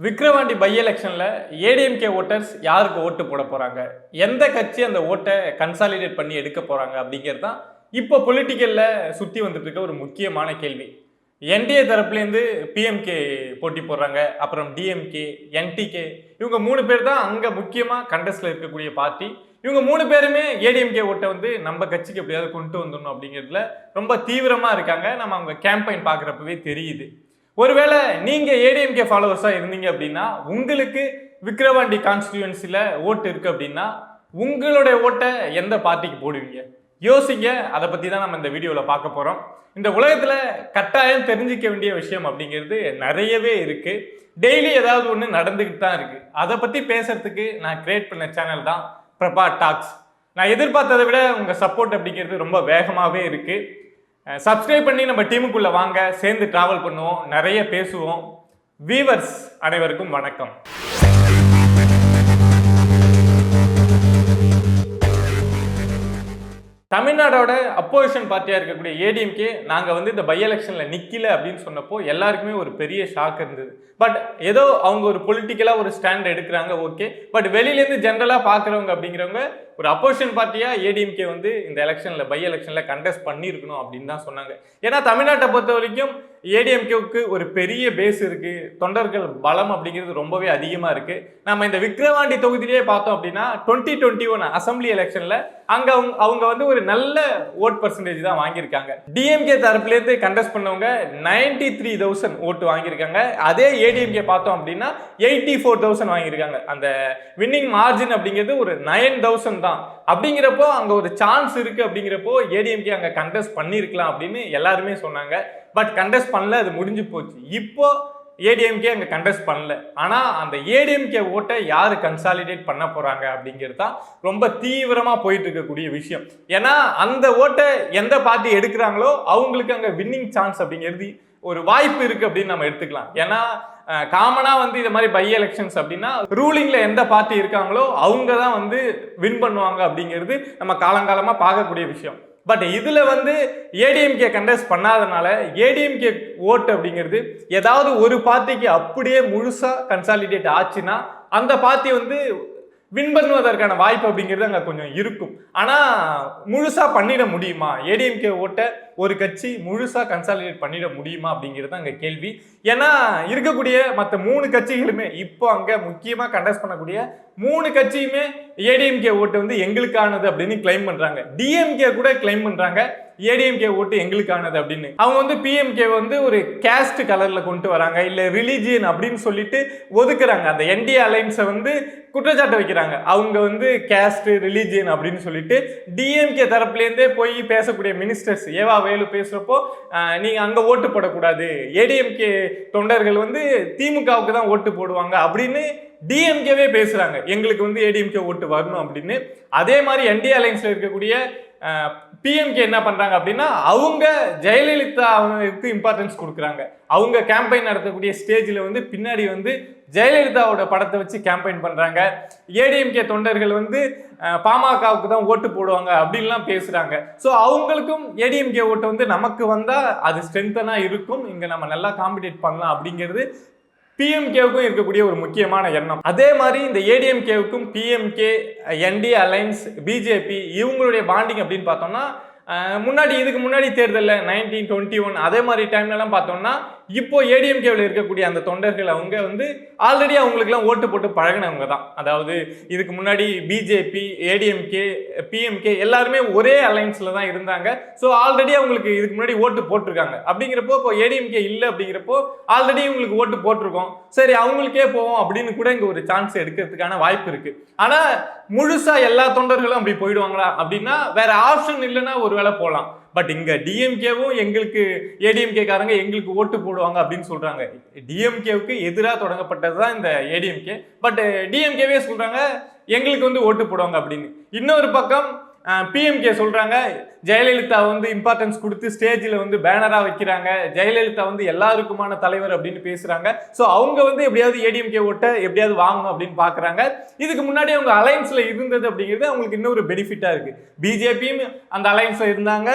Vikravandi by எலெக்ஷன்ல ADMK voters யாருக்கு ஓட்டு போட போறாங்க, எந்த கட்சி அந்த ஓட்டை கன்சாலிடேட் பண்ணி எடுக்க போறாங்க அப்படிங்கிறது தான் இப்போ பொலிட்டிக்கல்ல சுத்தி வந்துட்டு இருக்க ஒரு முக்கியமான கேள்வி. என்டிஏ தரப்புலேருந்து பிஎம்கே போட்டி போடுறாங்க, அப்புறம் டிஎம்கே, என்டிகே, இவங்க 3 பேர் தான் அங்க முக்கியமா கண்டஸ்ட்ல இருக்கக்கூடிய பார்ட்டி. இவங்க 3 பேருமே ஏடிஎம்கே ஓட்டை வந்து நம்ம கட்சிக்கு எப்படியாவது கொண்டு வந்துடணும் அப்படிங்கிறதுல ரொம்ப தீவிரமா இருக்காங்க. நம்ம அவங்க கேம்பெயின் பார்க்குறப்பவே தெரியுது. ஒருவேளை நீங்க ஏடிஎம்கே ஃபாலோவர்ஸா இருந்தீங்க அப்படின்னா, உங்களுக்கு விக்கிரவாண்டி கான்ஸ்டிடியூன்சில ஓட்டு இருக்கு அப்படின்னா, உங்களுடைய ஓட்டை எந்த பார்ட்டிக்கு போடுவீங்க? யோசிங்க. அதை பத்தி தான் நம்ம இந்த வீடியோல பார்க்க போறோம். இந்த உலகத்துல கட்டாயம் தெரிஞ்சிக்க வேண்டிய விஷயம் அப்படிங்கிறது நிறையவே இருக்கு. டெய்லி ஏதாவது ஒன்று நடந்துகிட்டு தான் இருக்கு. அதை பத்தி பேசுறதுக்கு நான் கிரியேட் பண்ண சேனல் தான் பிரபா டாக்ஸ். நான் எதிர்பார்த்ததை விட உங்க சப்போர்ட் அப்படிங்கிறது ரொம்ப வேகமாகவே இருக்கு. சப்ஸ்கிரைப் பண்ணி நம்ம டீமுக்குள்ள வாங்க, சேர்ந்து டிராவல் பண்ணுவோம், நிறைய பேசுவோம். வீவர்ஸ் அனைவருக்கும் வணக்கம். தமிழ்நாடோட அப்போசிஷன் பார்ட்டியா இருக்கக்கூடிய ஏடிஎம்கே நாங்க வந்து இந்த பை எலெக்ஷன்ல நிக்கல அப்படின்னு சொன்னப்போ எல்லாருக்குமே ஒரு பெரிய ஷாக் இருந்தது. பட் ஏதோ அவங்க ஒரு பொலிட்டிக்கலா ஒரு ஸ்டாண்ட் எடுக்கிறாங்க, ஓகே. பட் வெளியில இருந்து ஜென்ரலா பாக்குறவங்க அப்படிங்கிறவங்க ஒரு அப்போசிஷன் பார்ட்டியா ஏடிஎம்கே வந்து இந்த எலெக்ஷன்ல பை எலெக்ஷன்ல கண்டெஸ்ட் பண்ணியிருக்கணும் அப்படின்னு தான் சொன்னாங்க. ஏன்னா தமிழ்நாட்டை பொறுத்த வரைக்கும் ஏடிஎம்கேவுக்கு ஒரு பெரிய பேஸ் இருக்கு, தொண்டர்கள் பலம் அப்படிங்கிறது ரொம்பவே அதிகமா இருக்கு. நம்ம இந்த விக்கிரவாண்டி தொகுதியிலேயே பார்த்தோம் அப்படின்னா 2021 அசம்பிளி எலெக்ஷன்ல அங்க அவங்க வந்து ஒரு நல்ல ஓட் பர்சன்டேஜ் தான் வாங்கியிருக்காங்க. டிஎம்கே தரப்புல இருந்து கண்டெஸ்ட் பண்ணவங்க 93,000 ஓட்டு வாங்கியிருக்காங்க. அதே ஏடிஎம்கே பார்த்தோம் அப்படின்னா 84,000 வாங்கியிருக்காங்க. அந்த வின்னிங் மார்ஜின் அப்படிங்கிறது ஒரு 9,000 தான். அப்படிங்கிறப்போ அங்க ஒரு சான்ஸ் இருக்கு. அப்படிங்கிறப்போ ஏடிஎம்கே அங்க கண்டெஸ்ட் பண்ணிருக்கலாம் அப்படின்னு எல்லாருமே சொன்னாங்க. பட் கண்டெஸ்ட் பண்ணல, அது முடிஞ்சு போச்சு. இப்போ ஏடிஎம்கே அங்க கண்டெஸ்ட் பண்ணல. ஆனா அந்த ஏடிஎம்கே ஓட்டை யாரு கன்சாலிடேட் பண்ண போறாங்க அப்படிங்கிறது தான் ரொம்ப தீவிரமா போயிட்டு இருக்கக்கூடிய விஷயம். ஏன்னா அந்த ஓட்டை எந்த பார்ட்டி எடுக்கிறாங்களோ அவங்களுக்கு அங்க வின்னிங் சான்ஸ் அப்படிங்கிறது ஒரு வாய்ப்பு இருக்கு அப்படின்னு நம்ம எடுத்துக்கலாம். ஏன்னா காமனா வந்து இது மாதிரி பை எலெக்ஷன்ஸ் அப்படின்னா ரூலிங்ல எந்த பார்ட்டி இருக்காங்களோ அவங்க தான் வந்து வின் பண்ணுவாங்க அப்படிங்கிறது நம்ம காலங்காலமா பார்க்கக்கூடிய விஷயம். பட் இதுல வந்து ஏடிஎம்கே கண்டெஸ்ட் பண்ணாதனால ஏடிஎம்கே ஓட்டு அப்படிங்கிறது ஏதாவது ஒரு பார்ட்டிக்கு அப்படியே முழுசா கன்சாலிடேட் ஆச்சுன்னா அந்த பார்ட்டி வந்து வின் பண்ணுவதற்கான வாய்ப்பு அப்படிங்கிறது அங்கே கொஞ்சம் இருக்கும். ஆனால் முழுசா பண்ணிட முடியுமா? ஏடிஎம்கே ஓட்டை ஒரு கட்சி முழுசா கன்சாலிடேட் பண்ணிட முடியுமா அப்படிங்கிறது அங்கே கேள்வி. ஏன்னா இருக்கக்கூடிய மற்ற 3 கட்சிகளுமே இப்போ அங்கே முக்கியமாக கண்டெஸ்ட் பண்ணக்கூடிய 3 கட்சியுமே ஏடிஎம்கே ஓட்டு வந்து எங்களுக்கானது அப்படின்னு கிளைம் பண்றாங்க. டிஎம்கே கூட கிளைம் பண்றாங்க ஏடிஎம்கே ஓட்டு எங்களுக்கானது அப்படின்னு. அவங்க வந்து பிஎம்கே வந்து ஒரு கேஸ்ட் கலர்ல கொண்டு வராங்க, இல்ல ரிலிஜியன் அப்படின்னு சொல்லிட்டு ஒதுக்குறாங்க. அந்த என்டிஏ அலைன்ஸை வந்து குற்றச்சாட்டு வைக்கிறாங்க. அவங்க வந்து கேஸ்ட் ரிலிஜியன் அப்படின்னு சொல்லிட்டு டிஎம்கே தரப்புலேருந்தே போய் பேசக்கூடிய மினிஸ்டர்ஸ் ஏவா வேலு பேசுறப்போ நீங்க அங்க ஓட்டு போடக்கூடாது, ஏடிஎம்கே தொண்டர்கள் வந்து திமுகவுக்கு தான் ஓட்டு போடுவாங்க அப்படின்னு டிஎம்கேவே பேசுறாங்க. எங்களுக்கு வந்து ஏடிஎம்கே ஓட்டு வரணும் அப்படின்னு. அதே மாதிரி என்டிஏ அலைன்ஸ்ல இருக்கக்கூடிய பிஎம்கே என்ன பண்றாங்க அப்படின்னா அவங்க ஜெயலலிதா அவங்களுக்கு இம்பார்ட்டன்ஸ் கொடுக்குறாங்க. அவங்க கேம்பெயின் நடத்தக்கூடிய ஸ்டேஜ்ல வந்து பின்னாடி வந்து ஜெயலலிதாவோட படத்தை வச்சு கேம்பெயின் பண்றாங்க. ஏடிஎம்கே தொண்டர்கள் வந்து பாமகவுக்கு தான் ஓட்டு போடுவாங்க அப்படின்லாம் பேசுறாங்க. ஸோ அவங்களுக்கும் ஏடிஎம்கே ஓட்டு வந்து நமக்கு வந்தா அது ஸ்ட்ரென்தனா இருக்கும், இங்க நம்ம நல்லா காம்படிட் பண்ணலாம் அப்படிங்கிறது பிஎம்கேவுக்கும் இருக்கக்கூடிய ஒரு முக்கியமான எண்ணம். அதே மாதிரி இந்த ஏடிஎம்கேவுக்கும் பிஎம்கே, என்டிஏ அலைன்ஸ், பிஜேபி இவங்களுடைய பாண்டிங் அப்படின்னு பார்த்தோம்னா இதுக்கு முன்னாடி தேர்தலில் 1921 அதே மாதிரி டைம்லலாம் பார்த்தோம்னா இப்போ ஏடிஎம்கேவில் இருக்கக்கூடிய அந்த தொண்டர்கள் அவங்க வந்து ஆல்ரெடி அவங்களுக்குலாம் ஓட்டு போட்டு பழகினவங்க தான். அதாவது இதுக்கு முன்னாடி பிஜேபி, ஏடிஎம்கே, பிஎம்கே எல்லாருமே ஒரே அலைன்ஸில் தான் இருந்தாங்க. ஸோ ஆல்ரெடி அவங்களுக்கு இதுக்கு முன்னாடி ஓட்டு போட்டிருக்காங்க. அப்படிங்கிறப்போ இப்போ ஏடிஎம்கே இல்லை அப்படிங்கிறப்போ ஆல்ரெடி இவங்களுக்கு ஓட்டு போட்டிருக்கோம், சரி அவங்களுக்கே போவோம் அப்படின்னு கூட இங்கே ஒரு சான்ஸ் எடுக்கிறதுக்கான வாய்ப்பு இருக்கு. ஆனால் முழுசா எல்லா தொண்டர்களும் அப்படி போயிடுவாங்களா அப்படின்னா வேற ஆப்ஷன் இல்லைன்னா ஒருவேளை போகலாம். பட் இங்க டிஎம்கேவும் எங்களுக்கு ஏடிஎம்கே காரங்க எங்களுக்கு ஓட்டு போடுவாங்க அப்படின்னு சொல்றாங்க. டிஎம்கேவுக்கு எதிராக தொடங்கப்பட்டது தான் இந்த ஏடிஎம்கே. பட் டிஎம்கேவே சொல்றாங்க எங்களுக்கு வந்து ஓட்டு போடுவாங்க அப்படின்னு. இன்னொரு பக்கம் பிஎம்கே சொல்றாங்க ஜெயலலிதா வந்து இம்பார்ட்டன்ஸ் கொடுத்து ஸ்டேஜில் வந்து பேனரா வைக்கிறாங்க, ஜெயலலிதா வந்து எல்லாருக்குமான தலைவர் அப்படின்னு பேசுறாங்க. ஸோ அவங்க வந்து எப்படியாவது ஏடிஎம்கே ஓட்ட எப்படியாவது வாங்கணும் அப்படின்னு பாக்குறாங்க. இதுக்கு முன்னாடி அவங்க அலைன்ஸ்ல இருந்தது அப்படிங்கிறது அவங்களுக்கு இன்னொரு பெனிஃபிட்டா இருக்கு. பிஜேபியும் அந்த அலைன்ஸ்ல இருந்தாங்க,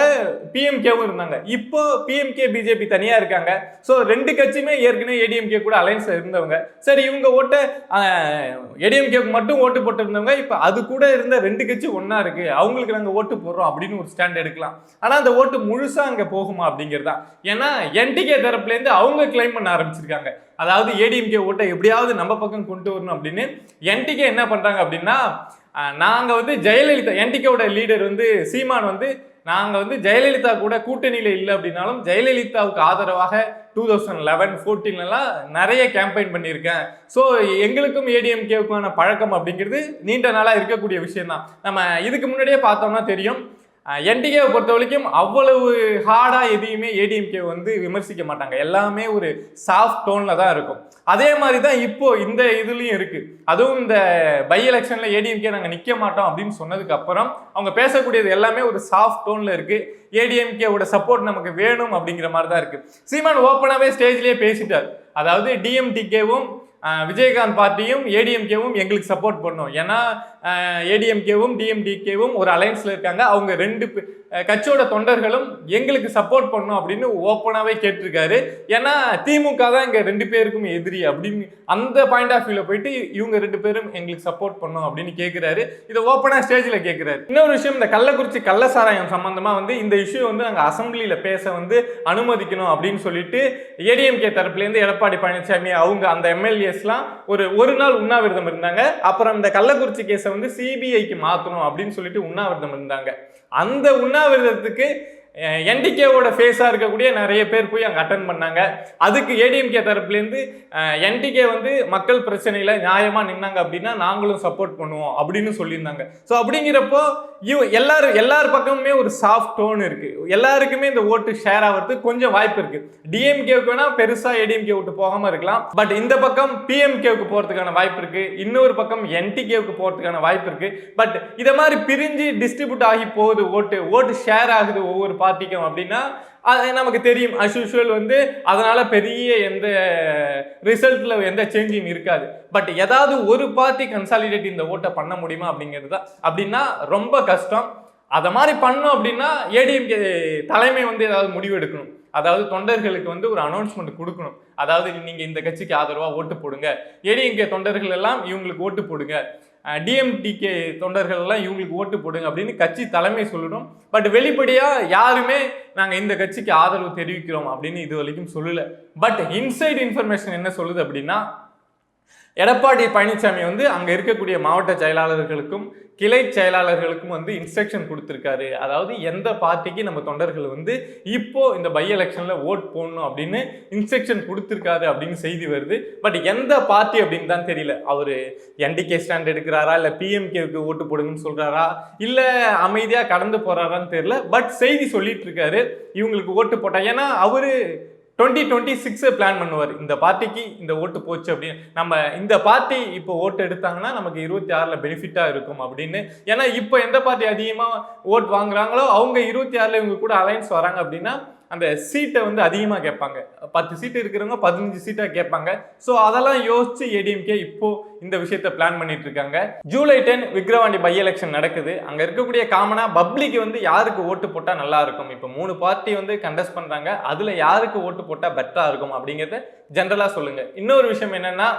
பிஎம்கேவும் இருந்தாங்க. இப்போ பிஎம்கே பிஜேபி தனியா இருக்காங்க. ஸோ ரெண்டு கட்சியுமே ஏற்கனவே ஏடிஎம்கே கூட அலைன்ஸ்ல இருந்தவங்க. சரி, இவங்க ஓட்ட ஏடிஎம்கேக்கு மட்டும் ஓட்டு போட்டு இருந்தவங்க இப்ப அது கூட இருந்த ரெண்டு கட்சி ஒன்னா இருக்கு, அவங்களுக்கு நாங்க ஓட்டு போடுறோம் அப்படின்னு ஒரு ஸ்டாண்ட் எடுக்கலாம். ஆனா அந்த ஓட்டு முழுசா அங்க போகுமா அப்படிங்கிறதா. ஏன்னா என்டிகே தரப்புல இருந்து அவங்க கிளைம் பண்ண ஆரம்பிச்சிருக்காங்க, அதாவது ஏடிஎம்கே ஓட்டை எப்படியாவது நம்ம பக்கம் கொண்டு வரணும் அப்படின்னு. என்டிகே என்ன பண்றாங்க அப்படின்னா, நாங்க வந்து ஜெயலலிதா, என்டிகேவோட லீடர் வந்து சீமான் வந்து, நாங்க வந்து ஜெயலலிதா கூட கூட்டணியில இல்லை அப்படின்னாலும் ஜெயலலிதாவுக்கு ஆதரவாக 2011-14 நிறைய கேம்பெயின் பண்ணியிருக்கேன். ஸோ எங்களுக்கும் ஏடிஎம்கேவுக்கான பழக்கம் அப்படிங்கிறது நீண்ட நாளாக இருக்கக்கூடிய விஷயம் தான். நம்ம இதுக்கு முன்னாடியே பார்த்தோம்னா தெரியும், என்டிகேவை பொறுத்த வரைக்கும் அவ்வளவு ஹார்டா எதையுமே ஏடிஎம்கே வந்து விமர்சிக்க மாட்டாங்க, எல்லாமே ஒரு சாஃப்ட் டோன்ல தான் இருக்கும். அதே மாதிரி தான் இப்போ இந்த இதுலயும் இருக்கு. அதுவும் இந்த பை எலெக்ஷன்ல ஏடிஎம்கே நாங்க நிக்க மாட்டோம் அப்படின்னு சொன்னதுக்கு அப்புறம் அவங்க பேசக்கூடியது எல்லாமே ஒரு சாஃப்ட் டோன்ல இருக்கு. ஏடிஎம்கேவோட சப்போர்ட் நமக்கு வேணும் அப்படிங்கிற மாதிரி தான் இருக்கு. சீமான் ஓப்பனாவே ஸ்டேஜ்லயே பேசிட்டார், அதாவது டிஎம்டிகேவும் விஜயகாந்த் பார்ட்டியும் ஏடிஎம்கேவும் எங்களுக்கு சப்போர்ட் பண்ணும், ஏன்னா ஏடிஎம்கேவும் டிஎம்டிகேவும் ஒரு அலைன்ஸ்ல இருக்காங்க, அவங்க ரெண்டு கட்சியோட தொண்டர்களும் எங்களுக்கு சப்போர்ட் பண்ணும் அப்படின்னு ஓப்பனாவே கேட்டிருக்காரு. ஏன்னா திமுக தான் இங்க ரெண்டு பேருக்கும் எதிரி அப்படின்னு அந்த பாயிண்ட் ஆஃப் வியூல போயிட்டு இவங்க ரெண்டு பேரும் எங்களுக்கு சப்போர்ட் பண்ணும் அப்படின்னு கேட்கிறாரு. இதை ஓப்பனா ஸ்டேஜ்ல கேட்கிறாரு. இன்னொரு விஷயம், இந்த கள்ளக்குறிச்சி கள்ளசாராயம் சம்பந்தமா வந்து இந்த இஷ்யூ வந்து நாங்க அசம்பிளியில பேச வந்து அனுமதிக்கணும் அப்படின்னு சொல்லிட்டு ஏடிஎம்கே தரப்புல இருந்து எடப்பாடி பழனிசாமி அவங்க அந்த எம்எல்ஏஸ்லாம் ஒரு நாள் உண்ணாவிரதம் இருந்தாங்க. அப்புறம் இந்த கள்ளக்குறிச்சி கேஸை வந்து சிபிஐக்கு மாற்றணும் அப்படின்னு சொல்லிட்டு உண்ணாவிரதம் இருந்தாங்க. அந்த உண்ணாவிரதத்துக்கு என்டிகேவோட ஃபேஸா இருக்கக்கூடிய நிறைய பேர் போய் அங்கே அட்டன் பண்ணாங்க. அதுக்கு ஏடிஎம்கே தரப்புலேருந்து என்டிகே வந்து மக்கள் பிரச்சனையில நியாயமா நின்னாங்க அப்படின்னா நாங்களும் சப்போர்ட் பண்ணுவோம் அப்படின்னு சொல்லியிருந்தாங்க. ஸோ அப்படிங்கிறப்போ எல்லார் பக்கமுமே ஒரு சாஃப்ட் டோன் இருக்கு, எல்லாருக்குமே இந்த ஓட்டு ஷேர் ஆகிறதுக்கு கொஞ்சம் வாய்ப்பு இருக்கு. டிஎம்கேவுக்கு வேணா பெருசா ஏடிஎம்கே ஓட்டு போகாம இருக்கலாம், பட் இந்த பக்கம் பிஎம்கேவுக்கு போறதுக்கான வாய்ப்பு இருக்கு, இன்னொரு பக்கம் என்டிகேவுக்கு போறதுக்கான வாய்ப்பு இருக்கு. பட் இதை மாதிரி பிரிஞ்சு டிஸ்ட்ரிபியூட் ஆகி போகுது, ஓட்டு ஷேர் ஆகுது ஒவ்வொரு பார்ட்டிக்கும் அப்படின்னா அது நமக்கு தெரியும். அஸ் யூஷுவல் வந்து அதனால பெரிய எந்த ரிசல்ட்ல எந்த சேஞ்சும் இருக்காது. பட் ஏதாவது ஒரு பார்ட்டி கன்சாலிடேட் இந்த ஓட்டை பண்ண முடியுமா அப்படிங்கிறது தான். அப்படின்னா ரொம்ப கஷ்டம். அதை மாதிரி பண்ணோம் அப்படின்னா ஏடிஎம்கே தலைமை வந்து ஏதாவது முடிவு எடுக்கணும், அதாவது தொண்டர்களுக்கு வந்து ஒரு அனௌன்ஸ்மெண்ட் கொடுக்கணும், அதாவது நீங்க இந்த கட்சிக்கு ஆதரவா ஓட்டு போடுங்க, ஏடிஎம்கே தொண்டர்கள் எல்லாம் இவங்களுக்கு ஓட்டு போடுங்க, டிஎம்டிகே தொண்டர்கள் எல்லாம் இவங்களுக்கு ஓட்டு போடுங்க அப்படின்னு கட்சி தலைமை சொல்லணும். பட் வெளிப்படையா யாருமே நாங்க இந்த கட்சிக்கு ஆதரவு தெரிவிக்கிறோம் அப்படின்னு இது வரைக்கும் சொல்லல. பட் இன்சைட் இன்ஃபர்மேஷன் என்ன சொல்லுது அப்படின்னா, எடப்பாடி பழனிசாமி வந்து அங்க இருக்கக்கூடிய மாவட்ட செயலாளர்களுக்கும் கிளை செயலாளர்களுக்கும் வந்து இன்ஸ்ட்ரக்ஷன் கொடுத்திருக்காரு, அதாவது எந்த பார்ட்டிக்கு நம்ம தொண்டர்கள் வந்து இப்போ இந்த பை எலெக்ஷன்ல ஓட் போடணும் அப்படின்னு இன்ஸ்ட்ரக்ஷன் கொடுத்திருக்காரு அப்படின்னு செய்தி வருது. பட் எந்த பார்ட்டி அப்படின்னு தான் தெரியல. அவரு என்டிகே ஸ்டாண்ட் எடுக்கிறாரா, இல்ல பிஎம்கேவுக்கு ஓட்டு போடுங்கன்னு சொல்றாரா, இல்ல அமைதியா கடந்து போறாரான்னு தெரியல. பட் செய்தி சொல்லிட்டு இருக்காரு இவங்களுக்கு ஓட்டு போட்டா, ஏன்னா அவரு 2026 பிளான் பண்ணுவார், இந்த பார்ட்டிக்கு இந்த ஓட்டு போச்சு அப்படின்னு, நம்ம இந்த பார்ட்டி இப்போ ஓட்டு எடுத்தாங்கன்னா நமக்கு 26ல பெனிஃபிட்டா இருக்கும் அப்படின்னு. ஏன்னா இப்போ எந்த பார்ட்டி அதிகமா ஓட் வாங்குறாங்களோ அவங்க 26ல இவங்க கூட அலைன்ஸ் வராங்க அப்படின்னா அந்த சீட்டை வந்து அதிகமாக கேட்பாங்க, 10 சீட்டு இருக்கிறவங்க 15 சீட்டா கேட்பாங்க. ஸோ அதெல்லாம் யோசிச்சு ஏடிஎம்கே இப்போ இந்த விஷயத்த பிளான் பண்ணிட்டு இருக்காங்க. ஜூலை 10 விக்கிரவாண்டி பை எலெக்ஷன் நடக்குது. அங்க இருக்கக்கூடிய காமனா பப்ளிக் வந்து யாருக்கு ஓட்டு போட்டா நல்லா இருக்கும், இப்போ 3 பார்ட்டி வந்து கண்டெஸ்ட் பண்றாங்க, அதுல யாருக்கு ஓட்டு போட்டா பெட்டரா இருக்கும் அப்படிங்கறத ஜென்ரலா சொல்லுங்க. இன்னொரு விஷயம் என்னன்னா,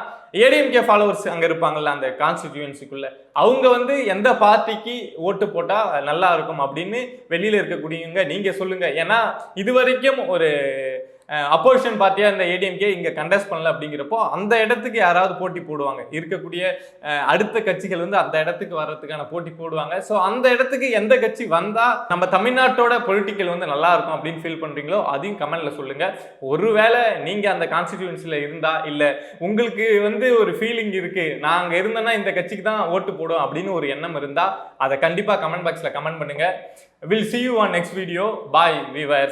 ஏடிஎம்கே ஃபாலோவர்ஸ் அங்க இருப்பாங்கல்ல அந்த கான்ஸ்டிடியூன்சிக்குள்ள, அவங்க வந்து எந்த பார்ட்டிக்கு ஓட்டு போட்டா நல்லா இருக்கும் அப்படின்னு வெளியில இருக்கக்கூடியவங்க நீங்க சொல்லுங்க. ஏன்னா இதுவரைக்கும் ஒரு அப்போசிஷன் பார்ட்டியா இந்த ஏடிஎம்கே இங்க கண்டெஸ்ட் பண்ணல அப்படிங்கிறப்போ அந்த இடத்துக்கு யாராவது போட்டி போடுவாங்க, இருக்கக்கூடிய அடுத்த கட்சிகள் வந்து அந்த இடத்துக்கு வர்றதுக்கான போட்டி போடுவாங்க. ஸோ அந்த இடத்துக்கு எந்த கட்சி வந்தா நம்ம தமிழ்நாட்டோட பொலிட்டிக்கல் வந்து நல்லா இருக்கும் அப்படின்னு ஃபீல் பண்றீங்களோ அதையும் கமெண்ட்ல சொல்லுங்க. ஒருவேளை நீங்க அந்த கான்ஸ்டிடியூன்சில இருந்தா, இல்ல உங்களுக்கு வந்து ஒரு ஃபீலிங் இருக்கு நாங்க இருந்தோம்னா இந்த கட்சிக்கு தான் ஓட்டு போடுவோம் அப்படின்னு ஒரு எண்ணம் இருந்தா அதை கண்டிப்பா கமெண்ட் பாக்ஸ்ல கமெண்ட் பண்ணுங்க. We'll see you on next video. Bye viewers.